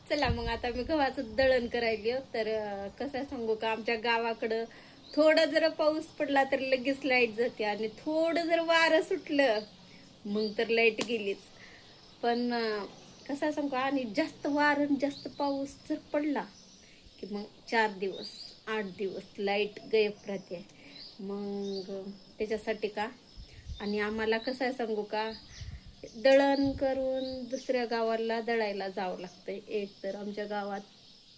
चला मग आता मी गव्हाचं दळण करायला तर कसं सांगू का, आमच्या गावाकडं थोडा जर पाऊस पडला तर लगेच लाईट जाते आणि थोडं जर वारं सुटलं मग तर लाईट गेलीच. पण कसं सांगू का, आणि जास्त वारं आणि जास्त पाऊस जर पडला की मग 4 दिवस 8 दिवस लाईट गायब राहते. मग त्याच्यासाठी का, आणि आम्हाला कसं आहे सांगू का, दळण करून दुसऱ्या गावाला दळायला जावं लागतंय. एक तर आमच्या गावात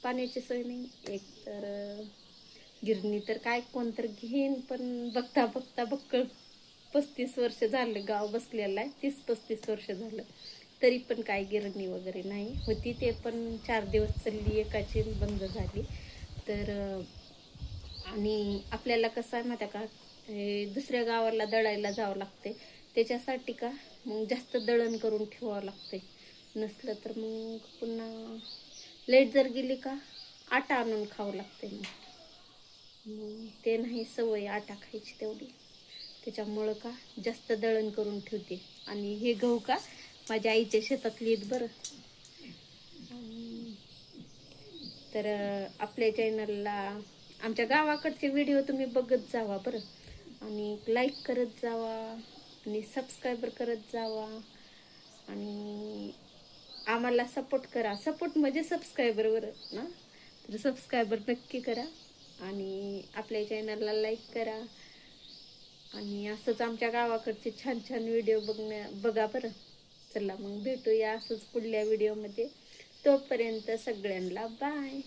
पाण्याची सोय नाही, एक तर गिरणी तर काय कोणतर घेईन, पण बघता बघता बक्कळ 35 वर्ष झालं गाव बसलेलं आहे, 30-35 वर्ष झालं, तरी पण काय गिरणी वगैरे नाही होती. ते पण 4 दिवस चालली, एकाची बंद झाली. तर आणि आपल्याला कसं आहे माहिती का, दुसऱ्या गावाला दळायला जावं लागते. त्याच्यासाठी का मग जास्त दळण करून ठेवावं लागते. नसलं तर मग पुन्हा लेट जर गेली का आटा आणून खावं लागते. मग ते नाही सवय आटा खायची तेवढी, त्याच्यामुळं का जास्त दळण करून ठेवते. आणि हे गहू का माझ्या आईच्या शेतातली आहेत बरं. तर आपल्या चॅनलला आमच्या गावाकडचे व्हिडिओ तुम्ही बघत जावा बरं, आणि लाईक करत जावा आणि सबस्क्रायबर करत जावा आणि आम्हाला सपोर्ट करा. सपोर्ट म्हणजे सबस्क्रायबरवर ना, तर सबस्क्रायबर नक्की करा आणि आपल्या चॅनलला लाईक करा. आणि असंच आमच्या गावाकडचे छान छान व्हिडिओ बघा बरं. चला मग भेटूया असंच पुढल्या व्हिडिओमध्ये. तोपर्यंत सगळ्यांना बाय.